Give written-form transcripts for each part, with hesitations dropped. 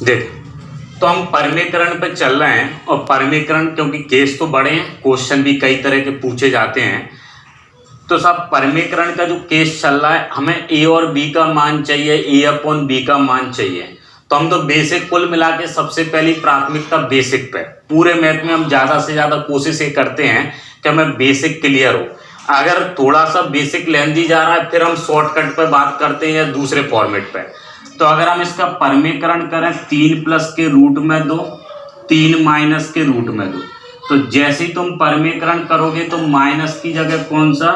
देख, तो हम परमीकरण पे चल रहे हैं और परमीकरण क्योंकि केस तो बड़े हैं, क्वेश्चन भी कई तरह के पूछे जाते हैं। तो साहब परमीकरण का जो केस चल रहा है, हमें ए और बी का मान चाहिए, ए अपॉन बी का मान चाहिए। तो हम तो बेसिक कुल मिला के सबसे पहली प्राथमिकता बेसिक पे, पूरे मैथ में हम ज़्यादा से ज़्यादा कोशिश ये करते हैं कि हमें बेसिक क्लियर हो। अगर थोड़ा सा बेसिक लेंदी जा रहा है फिर हम शॉर्टकट पे बात करते हैं या दूसरे फॉर्मेट पे। तो अगर हम इसका परमीकरण करें 3 प्लस के रूट में 2, 3 माइनस के रूट में 2, तो जैसे ही तुम परमीकरण करोगे तो माइनस की जगह कौन सा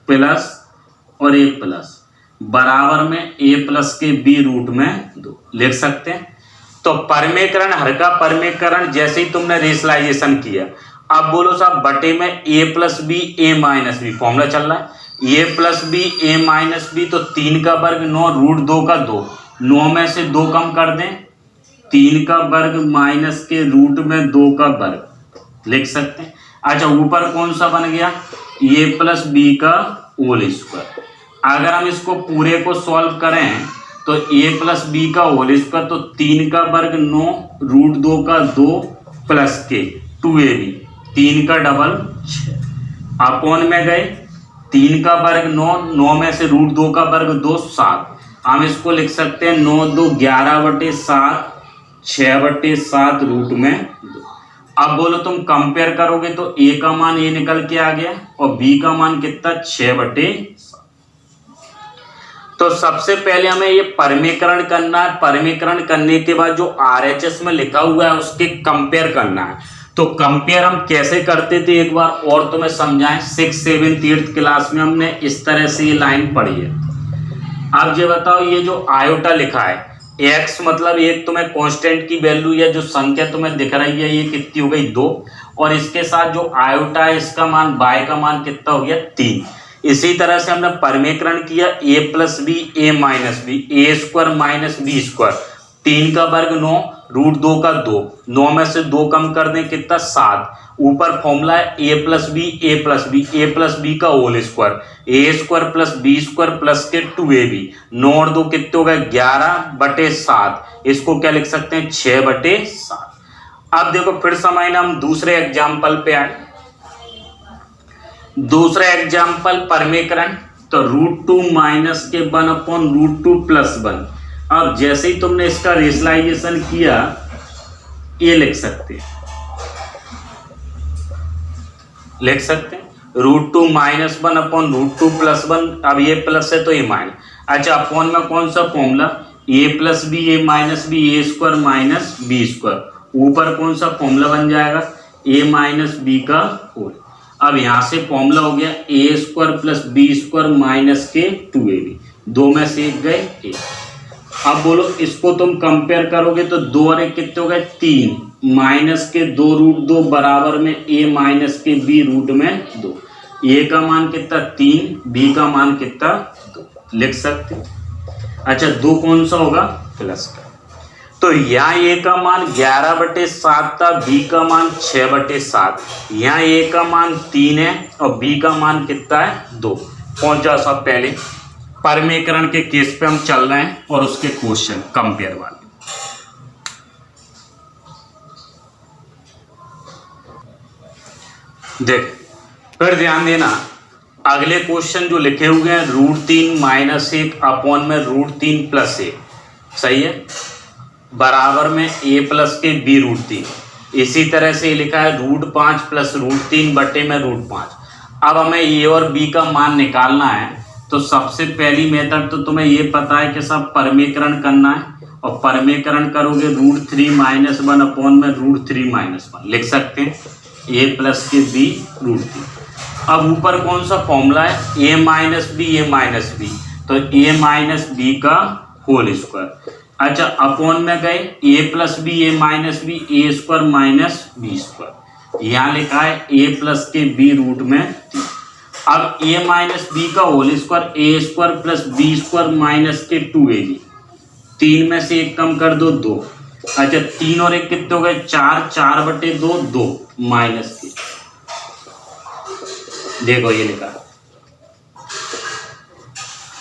प्लस और ए प्लस बराबर में ए प्लस के बी रूट में 2 लिख सकते हैं। तो परमीकरण, हर का परमीकरण जैसे ही तुमने रेशनलाइजेशन किया, अब बोलो साहब बटे में ए प्लस बी ए माइनस बी फॉर्मूला चल रहा है, a plus B A minus b, तो 3 का वर्ग 9 रूट 2 का 2, 9 में से 2 कम कर दें, 3 का वर्ग माइनस के रूट में 2 का वर्ग लिख सकते हैं। अच्छा, ऊपर कौन सा बन गया, ए प्लस बी का होल स्क्वायर। अगर हम इसको पूरे को सॉल्व करें तो ए प्लस बी का होल स्क्वायर, तो 3 का वर्ग 9 रूट 2 का 2 प्लस के 2ab, 3 का डबल 6 अपॉन में गए, 3 का वर्ग 9, 9 में से रूट 2 का वर्ग 2 7। हम इसको लिख सकते हैं 9 2 11/7, 6/7 रूट में 2। अब बोलो तुम कंपेयर करोगे तो ए का मान ये निकल के आ गया और बी का मान कितना 6/7। तो सबसे पहले हमें ये परमीकरण करना है। परमीकरण करने के बाद जो आरएचएस में लिखा हुआ है उसके कंपेयर करना है। तो कंपेयर हम कैसे करते थे एक बार और तुम्हें समझाएं। 6th 7th 8th क्लास में हमने इस तरह से ये लाइन पढ़ी है। अब ये बताओ, ये जो आयोटा लिखा है x मतलब एक तुम्हें कांस्टेंट की वैल्यू या जो संख्या तुम्हें दिख रही है ये कितनी हो गई 2, और इसके साथ जो आयोटा है इसका मान y का मान कितना हो गया 3। इसी तरह से हमने परमीकरण किया a plus B A minus B, A square minus B square, 3 का वर्ग 9 रूट 2 का 2, 9 में से 2 कम कर दें कितना 7। ऊपर फॉर्मूला है a plus B a plus B, a plus b का whole square, a square plus b square plus के 2ab, 9 और 2 कितने हो गए 11/7। इसको क्या लिख सकते हैं 6/7। अब देखो फिर समझना, हम दूसरे एग्जाम्पल पे आए। दूसरा एग्जाम्पल परमीकरण, तो √2 माइनस के 1 अपॉन √2 प्लस 1। अब जैसे ही तुमने इसका रेशनलाइजेशन किया ये लिख सकते हैं √2 माइनस 1 अपॉन √2 प्लस 1। अब ये प्लस है तो ये माइनस। अच्छा, अपॉन में कौन सा formula, a plus B A minus B, A square minus B square. ऊपर कौन सा फॉर्मूला बन जाएगा ए माइनस बी का होल। अब यहां से फॉर्मूला हो गया a square plus b square minus के 2ab, 2 में से 1 गए 1। अब बोलो इसको तुम कंपेयर करोगे तो 2 और 1 कितने हो गए 3, माइनस के 2 रूट 2 बराबर में ए माइनस के बी रूट में 2। ए का मान कितना 3, बी का मान कितना 2 लिख सकते। अच्छा, 2 कौन सा होगा प्लस का, तो यहाँ ए का मान 11/7 था, बी का मान 6/7। यहाँ ए का मान 3 है और बी का मान कितना है 2। पहुंच जाओ सब पहले परमीकरण के केस पे हम चल रहे हैं और उसके क्वेश्चन कंपेयर वाले। देख फिर ध्यान देना, अगले क्वेश्चन जो लिखे हुए हैं √3 माइनस 1 अपॉन में √3 प्लस 1, सही है, बराबर में a प्लस के b √3। इसी तरह से लिखा है √5 प्लस √3 बटे में √5। अब हमें a और b का मान निकालना है। तो सबसे पहली मेथड तो तुम्हें ये पता है कि सब परमीकरण करना है, और परमीकरण करोगे √3 माइनस 1 अपॉन में √3 माइनस 1 लिख सकते हैं, a प्लस के b √3। अब ऊपर कौन सा फॉर्मूला है a minus B A minus b, तो a माइनस बी का होल स्क्वायर। अच्छा, अपॉन में गए a plus B A minus B, A square minus B square. यहाँ लिखा है a प्लस के b रूट में 3। अब a माइनस बी का whole square, a square plus b square minus के 2ab, 3 में से 1 कम कर दो 2। अच्छा, 3 और 1 कितने हो गए 4, 4/2 2 माइनस के, देखो ये लिखा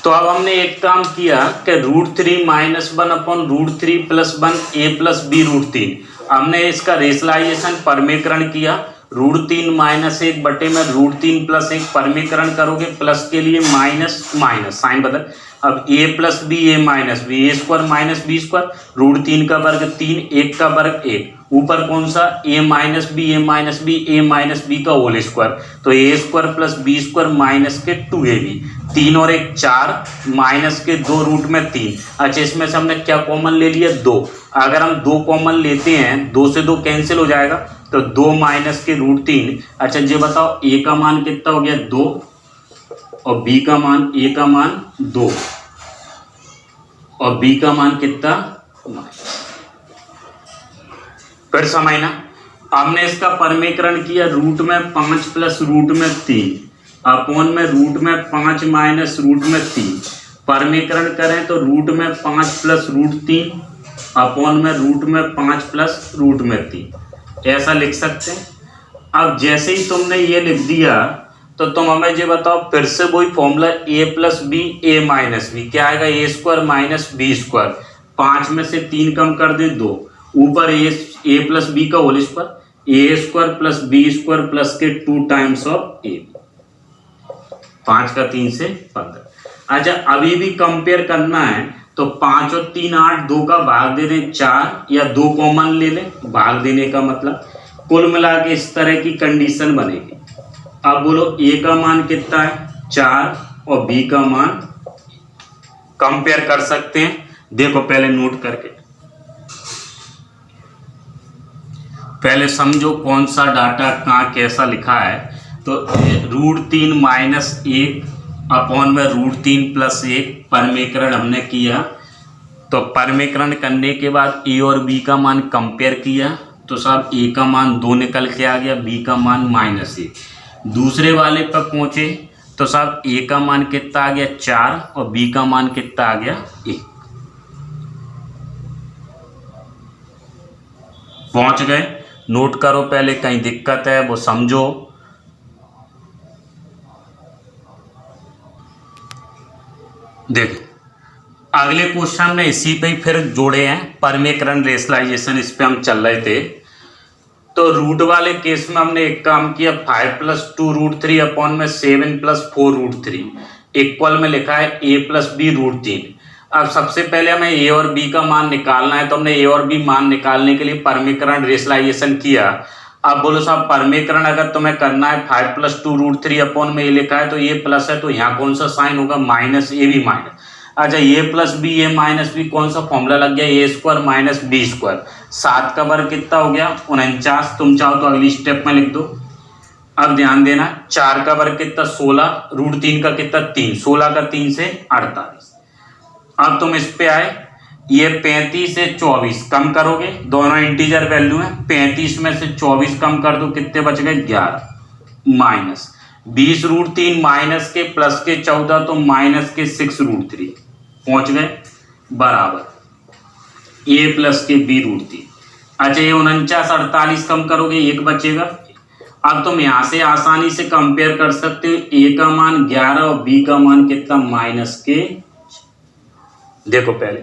तो अब हमने एक काम किया कि √3 - 1 अपॉन √3 + 1 a + b √3, हमने इसका रेशलाइजेशन परमीकरण किया। √3 - 1 बटे में √3 + 1 परमीकरण करोगे, प्लस के लिए माइनस माइनस साइन बदल। अब a + b a - b a² - b², √3 का वर्ग 3, 1 का वर्ग 1, ऊपर कौन सा a - b का होल स्क्वायर, तो a² + b² माइनस के 2ab, 3 और 1 4, माइनस के 2 रूट में 3। अच्छा, इसमें से हमने क्या कॉमन ले लिया 2, अगर हम 2 कॉमन लेते हैं 2 से 2 कैंसिल हो जाएगा, तो 2 माइनस के √3। अच्छा ये बताओ a का मान कितना हो गया 2 और b का मान, a का मान 2 और b का मान कितना, फिर समझना। हमने इसका परमीकरण किया, रूट में 5 प्लस रूट में 3 अपॉन में रूट में 5 माइनस रूट में 3, परमीकरण करें तो रूट में 5 प्लस √3 अपॉन में रूट में 5 प्लस रूट में 3, ऐसा लिख सकते हैं। अब जैसे ही तुमने ये लिख दिया तो तुम हमें ये बताओ, फिर से वही formula a + b a - b, क्या आएगा a² - b², 5 में से 3 कम कर दें 2, ऊपर a + b का whole square, a² + b² plus के 2 टाइम्स ऑफ a, 5 का 3 से 15। अच्छा अभी भी कंपेयर करना है तो 5 और 3 8, 2 का भाग दे दें 4, या 2 कॉमन ले लें, भाग देने का मतलब कुल मिला के इस तरह की कंडीशन बनेगी। अब बोलो a का मान कितना है 4 और b का मान, कंपेयर कर सकते हैं। देखो पहले नोट करके, पहले समझो कौन सा डाटा कहाँ कैसा लिखा है। तो √3 - 1 अपॉन में √3 + 1 परमीकरण हमने किया। तो परमीकरण करने के बाद a और b का मान कंपेयर किया, तो साहब a का मान 2 निकल के आ गया, b का मान -1। दूसरे वाले पर पहुंचे तो साहब a का मान कितना आ गया 4 और b का मान कितना आ गया 1। पहुंच गए, नोट करो, पहले कहीं दिक्कत है वो समझो। देखिए अगले क्वेश्चन में इसी पे ही फिर जोड़े हैं परमीकरण रेशलाइजेशन, इस पे हम चल रहे थे। तो रूट वाले केस में हमने एक काम किया, 5 + 2 √3 अपॉन में 7 + 4 √3 इक्वल में लिखा है a + b √3। अब सबसे पहले हमें a और b का मान निकालना है, तो हमने a और b मान निकालने के लिए परमीकरण रेशलाइजेशन किया। अब बोलो साहब परमीकरण अगर तुम्हें करना है 5 + 2 √3 अपॉन में ये लिखा है तो ये प्लस है, तो यहाँ कौन सा साइन होगा माइनस, a भी माइनस। अच्छा a + b a - b कौन सा फॉर्मूला लग गया a² - b², 7 का वर्ग कितना हो गया 49, तुम चाहो तो अगली स्टेप में लिख दो। अब ध्यान देना 4 का वर्ग कितना 16, √3 का कितना 3, 16 का 3 से 48। अब तुम इस पे आए, ये 35 से 24 कम करोगे, दोनों इंटीजर वैल्यू है, 35 में से 24 कम कर दो, कितने बच गए 11, माइनस 20 √3 माइनस के प्लस के 14, तो माइनस के 6 √3 पहुंच गए, बराबर a + के b √3। अच्छा ये 49 48 कम करोगे 1 बचेगा। अब तुम यहां से आसानी से कंपेयर कर सकते हो, a का मान 11 और b का मान कितना माइनस के। देखो पहले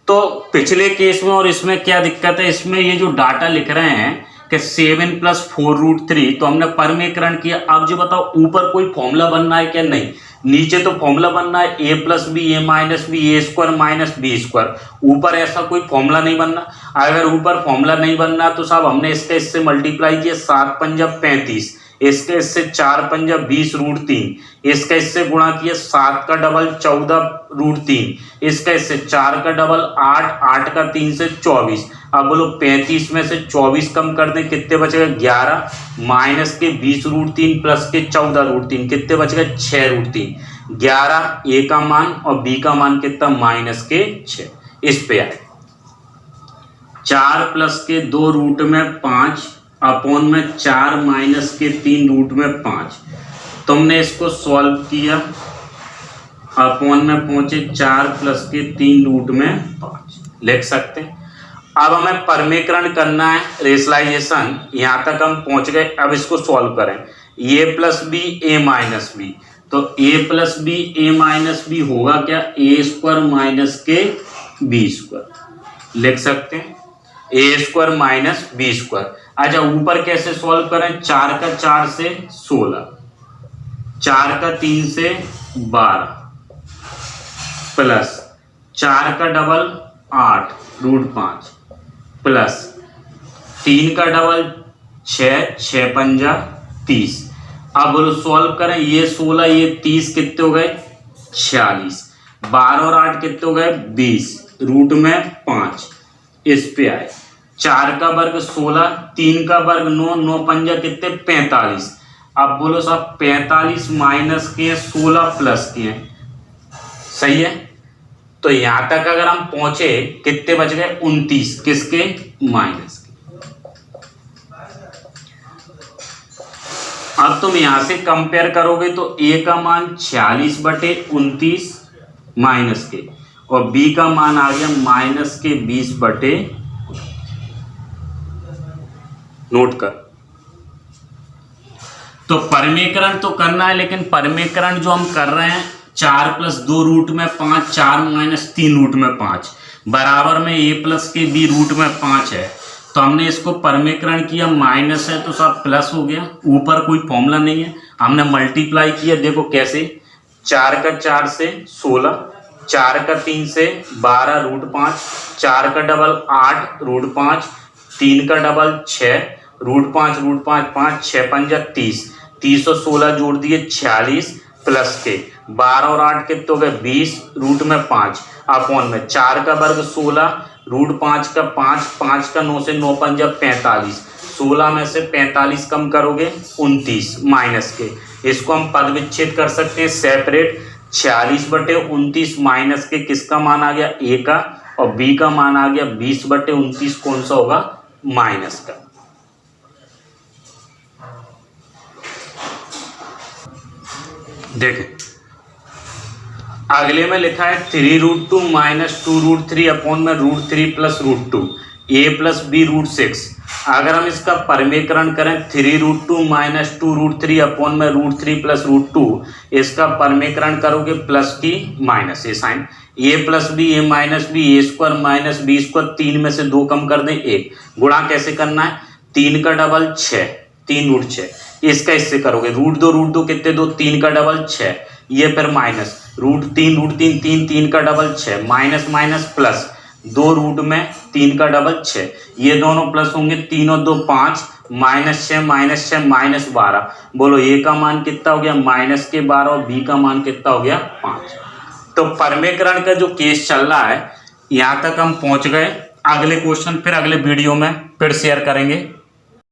तो पिछले केस में और इसमें क्या दिक्कत है, इसमें ये जो डाटा लिख रहे हैं कि 7 + 4 √3, तो हमने परमीकरण किया। अब जो बताओ ऊपर कोई फॉर्मूला बनना है क्या, नहीं, नीचे तो फॉर्मूला बनना है a + b a - b a² - b², ऊपर ऐसा कोई फॉर्मूला नहीं बनना। अगर ऊपर फॉर्मूला नहीं बनना तो साहब हमने इसका इससे मल्टीप्लाई किया, 7 × 5 = 35, इसके इससे 4 × 5 = 20 √3, इसका इससे गुणा किया 7 का डबल 14 √3, इसका इससे 4 का डबल 8, 8 का 3 से 24। अब बोलो 35 में से 24 कम कर दें, कितने बचेगा 11, माइनस के 20 √3 प्लस के 14 √3, कितने बचेगा 6 √3, 11 a का मान और b का मान कितना माइनस के 6। इस पे आए 4 प्लस के 2 रूट में 5 अपॉन में 4 माइनस के 3 रूट में 5, तुमने इसको सॉल्व किया, अपॉन में पहुंचे 4 प्लस के 3 रूट में 5 लिख सकते हैं। अब हमें परमीकरण करना है रेशलाइजेशन, यहां तक हम पहुंच गए। अब इसको सॉल्व करें, a + b a - b, तो a plus B A minus B होगा क्या, ए स्क्वायर माइनस के बी स्क्वायर लिख सकते हैं, A square minus B square. अच्छा ऊपर कैसे सॉल्व करें, 4 का 4 से 16, 4 का 3 से 12 प्लस 4 का डबल 8 √5 प्लस 3 का डबल 6, 6 पंजा 30। अब बोलो सॉल्व करें, ये 16 ये 30 कितने हो गए 46, 12 और 8 कितने हो गए 20, रूट में 5 इस पे आए। 4 का वर्ग 16, 3 का वर्ग 9, 9 पंजा कितने 45। अब बोलो साहब 45 माइनस के 16 प्लस के हैं, सही है। तो यहां तक अगर हम पहुंचे कितने बच गए 29, किसके माइनस के। अब तुम यहां से कंपेयर करोगे तो a का मान 46/29 माइनस के, और b का मान आ गया माइनस के 20/, नोट कर। तो परिमेकरण तो करना है, लेकिन परिमेकरण जो हम कर रहे हैं 4 + 2 रूट में 5, 4 - 3 रूट में 5 बराबर में a प्लस के b रूट में 5 है। तो हमने इसको परिमेकरण किया, माइनस है तो सब प्लस हो गया, ऊपर कोई फॉर्मूला नहीं है, हमने मल्टीप्लाई किया। देखो कैसे, 4 का 4 से 16, 4 का 3 से 12 √5, 4 का डबल 8 √5, 3 का डबल 6 √5 √5 5, 6 पंजा 30, 30 और 16 जोड़ दिए 46 प्लस के 12 और 8 कितने हो गए 20, रूट में 5 अपॉन में 4 का वर्ग 16 √5 का 5, 5 का 9 से 9 पंजा 45, 16 में से 45 कम करोगे 29 माइनस के। इसको हम पद विच्छेद कर सकते हैं सेपरेट, 46/29 माइनस के किसका मान आ गया a का, और b का मान आ गया 20/29, कौन सा होगा माइनस का। देखें अगले में लिखा है 3√2 - 2√3 अपॉन में √3 + √2 a + b √6। अगर हम इसका परिमेकरण करें 3√2 - 2√3 अपॉन में √3 + √2, इसका परिमेकरण करोगे प्लस की माइनस ये sign, a + b a - b a square minus b square, 3 में से 2 कम कर दें 1, गुणा कैसे करना है 3 का डबल 6, 3 √6, इसका इससे करोगे √2 कितने 2, 3 का डबल 6, ये फिर माइनस √3 3 3 का double 6 minus minus plus 2 root में 3 का डबल 6, ये दोनों प्लस होंगे, 3 और 2 5, -6 -12। बोलो a का मान कितना हो गया -12 और b का मान कितना हो गया 5। तो परिमेकरण का जो केस चल रहा है यहाँ तक हम पहुंच गए। अगले क्वेश्चन फिर अगले वीडियो में फिर शेयर करेंगे।